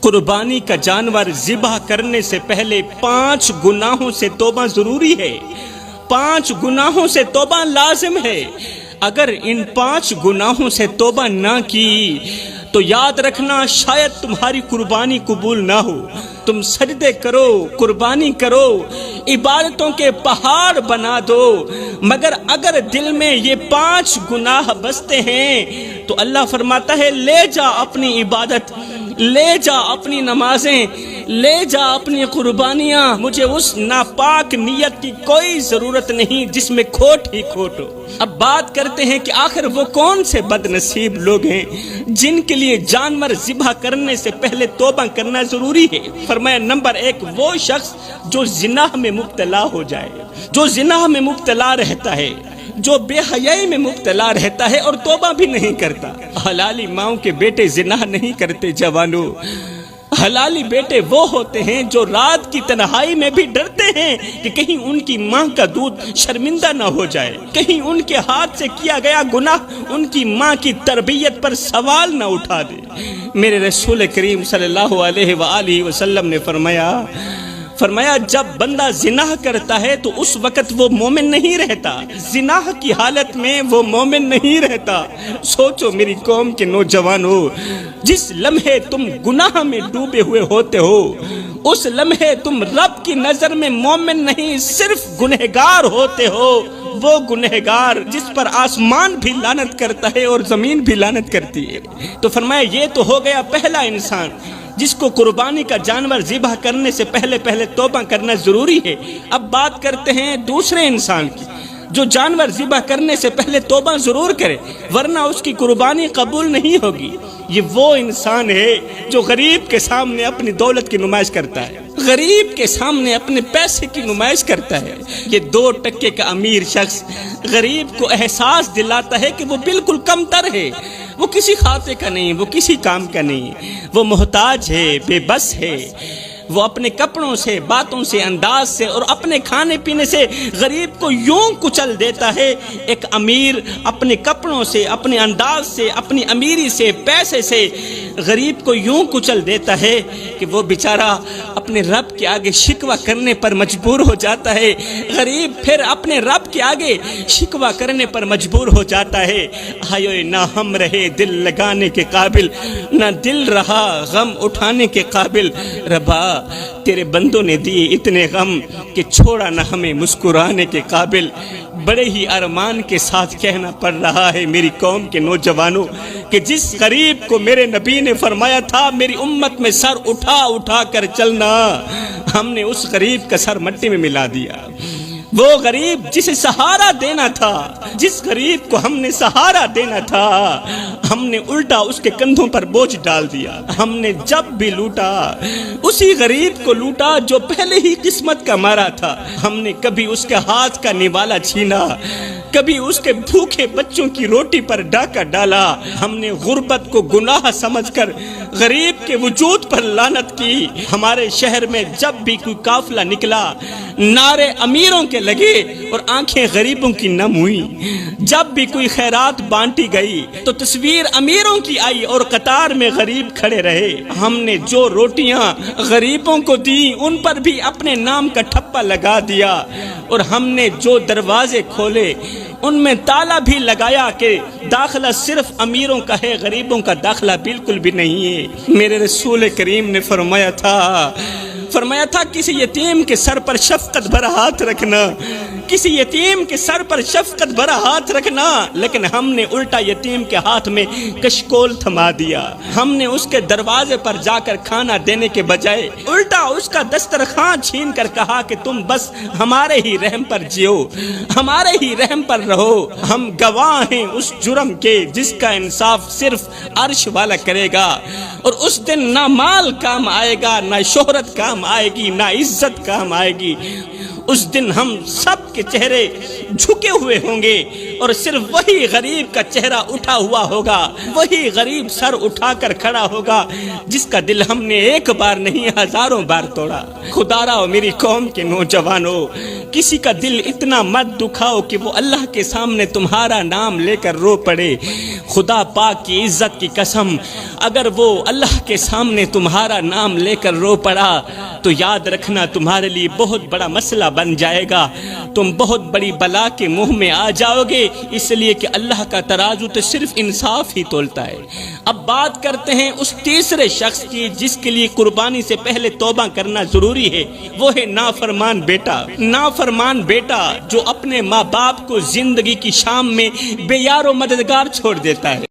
قربانی کا جانور ذبح کرنے سے پہلے 5 گناہوں سے توبہ ضروری ہے، 5 گناہوں سے توبہ لازم ہے۔ اگر ان 5 گناہوں سے توبہ نہ کی تو یاد رکھنا شاید تمہاری قربانی قبول نہ ہو۔ تم سجدے کرو، قربانی کرو، عبادتوں کے پہاڑ بنا دو، مگر اگر دل میں یہ 5 گناہ بستے ہیں تو اللہ فرماتا ہے لے جا اپنی عبادت، لے جا اپنی نمازیں، لے جا اپنی قربانیاں، مجھے اس ناپاک نیت کی کوئی ضرورت نہیں جس میں کھوٹ ہی کھوٹ ہو۔ اب بات کرتے ہیں کہ آخر وہ کون سے بد نصیب لوگ ہیں جن کے لیے جانور ذبح کرنے سے پہلے توبہ کرنا ضروری ہے۔ فرمایا نمبر 1 وہ شخص جو زنا میں مبتلا ہو جائے، جو زنا میں مبتلا رہتا ہے، جو بے حیائی میں مبتلا رہتا ہے اور توبہ بھی نہیں کرتا۔ حلالی ماؤں کے بیٹے زنا نہیں کرتے جوانوں، حلالی بیٹے وہ ہوتے ہیں جو رات کی تنہائی میں بھی ڈرتے ہیں کہ کہیں ان کی ماں کا دودھ شرمندہ نہ ہو جائے، کہیں ان کے ہاتھ سے کیا گیا گناہ ان کی ماں کی تربیت پر سوال نہ اٹھا دے۔ میرے رسول کریم صلی اللہ علیہ وآلہ وسلم نے فرمایا جب بندہ زنا کرتا ہے تو اس وقت وہ مومن نہیں رہتا، زنا کی حالت میں وہ مومن نہیں رہتا۔ سوچو میری قوم کے نوجوانوں، جس لمحے تم گناہ میں ڈوبے ہوئے ہوتے ہو اس لمحے تم رب کی نظر میں مومن نہیں صرف گنہگار ہوتے ہو، وہ گنہگار جس پر آسمان بھی لعنت کرتا ہے اور زمین بھی لعنت کرتی ہے۔ تو فرمایا یہ تو ہو گیا پہلا انسان جس کو قربانی کا جانور ذبح کرنے سے پہلے توبہ کرنا ضروری ہے۔ اب بات کرتے ہیں دوسرے انسان کی جو جانور ذبح کرنے سے پہلے توبہ ضرور کرے ورنہ اس کی قربانی قبول نہیں ہوگی۔ یہ وہ انسان ہے جو غریب کے سامنے اپنی دولت کی نمائش کرتا ہے، غریب کے سامنے اپنے پیسے کی نمائش کرتا ہے۔ یہ 2 ٹکے کا امیر شخص غریب کو احساس دلاتا ہے کہ وہ بالکل کم تر ہے، وہ کسی خاطے کا نہیں، وہ کسی کام کا نہیں، وہ محتاج ہے، بے بس ہے۔ وہ اپنے کپڑوں سے، باتوں سے، انداز سے اور اپنے کھانے پینے سے غریب کو یوں کچل دیتا ہے۔ ایک امیر اپنے کپڑوں سے، اپنے انداز سے، اپنی امیری سے، پیسے سے غریب کو یوں کچل دیتا ہے کہ وہ بیچارہ اپنے رب کے آگے شکوہ کرنے پر مجبور ہو جاتا ہے۔ غریب پھر اپنے رب کے آگے شکوہ کرنے پر مجبور ہو جاتا ہے۔ ہائے نہ ہم رہے دل لگانے کے قابل، نہ دل رہا غم اٹھانے کے قابل۔ ربا تیرے بندوں نے دیے اتنے غم کہ چھوڑا نہ ہمیں مسکرانے کے قابل۔ بڑے ہی ارمان کے ساتھ کہنا پڑ رہا ہے میری قوم کے نوجوانوں کہ جس غریب کو میرے نبی نے فرمایا تھا میری امت میں سر اٹھا اٹھا کر چلنا، ہم نے اس غریب کا سر مٹی میں ملا دیا۔ وہ غریب جسے سہارا دینا تھا، جس غریب کو ہم نے سہارا دینا تھا، ہم نے الٹا اس کے کندھوں پر بوجھ ڈال دیا۔ ہم نے جب بھی لوٹا اسی غریب کو لوٹا جو پہلے ہی قسمت کا مارا تھا۔ ہم نے کبھی اس کے ہاتھ کا نوالا چھینا، کبھی اس کے بھوکے بچوں کی روٹی پر ڈاکہ ڈالا۔ ہم نے غربت کو گناہ سمجھ کر غریب کے وجود پر لعنت کی۔ ہمارے شہر میں جب بھی کوئی قافلہ نکلا نعرے امیروں کے لگے اور آنکھیں غریبوں کی نم ہوئی۔ جب بھی کوئی خیرات بانٹی گئی تو تصویر امیروں کی آئی اور قطار میں غریب کھڑے رہے۔ ہم نے جو روٹیاں غریبوں کو دی ان پر بھی اپنے نام کا ٹھپا لگا دیا، اور ہم نے جو دروازے کھولے ان میں تالا بھی لگایا کہ داخلہ صرف امیروں کا ہے، غریبوں کا داخلہ بالکل بھی نہیں ہے۔ میرے رسول کریم نے فرمایا تھا کسی یتیم کے سر پر شفقت بھرا ہاتھ رکھنا، کسی یتیم کے سر پر شفقت بھرا ہاتھ رکھنا، لیکن ہم نے الٹا یتیم کے ہاتھ میں کشکول تھما دیا۔ ہم نے اس کے دروازے پر جا کر کھانا دینے کے بجائے الٹا اس کا دسترخوان چھین کر کہا کہ تم بس ہمارے ہی رحم پر جیو، ہمارے ہی رحم پر رہو۔ ہم گواہ ہیں اس جرم کے جس کا انصاف صرف عرش والا کرے گا، اور اس دن نہ مال کام آئے گا، نہ شہرت کام آئے گی، نہ عزت کام آئے گی۔ اس دن ہم سب کے چہرے جھکے ہوئے ہوں گے اور صرف وہی غریب کا چہرہ اٹھا ہوا ہوگا، وہی غریب سر اٹھا کر کھڑا ہوگا جس کا دل ہم نے ایک بار نہیں ہزاروں بار توڑا۔ خدا را میری قوم کے نوجوانوں، کسی کا دل اتنا مت دکھاؤ کہ وہ اللہ کے سامنے تمہارا نام لے کر رو پڑے۔ خدا پاک کی عزت کی قسم، اگر وہ اللہ کے سامنے تمہارا نام لے کر رو پڑا تو یاد رکھنا تمہارے لیے بہت بڑا مسئلہ بن جائے گا، تم بہت بڑی بلا کے منہ میں آ جاؤ گے، اس لیے کہ اللہ کا ترازو تو صرف انصاف ہی تولتا ہے۔ اب بات کرتے ہیں اس تیسرے شخص کی جس کے لیے قربانی سے پہلے توبہ کرنا ضروری ہے، وہ ہے نافرمان بیٹا۔ نافرمان بیٹا جو اپنے ماں باپ کو زندگی کی شام میں بے یار و مددگار چھوڑ دیتا ہے۔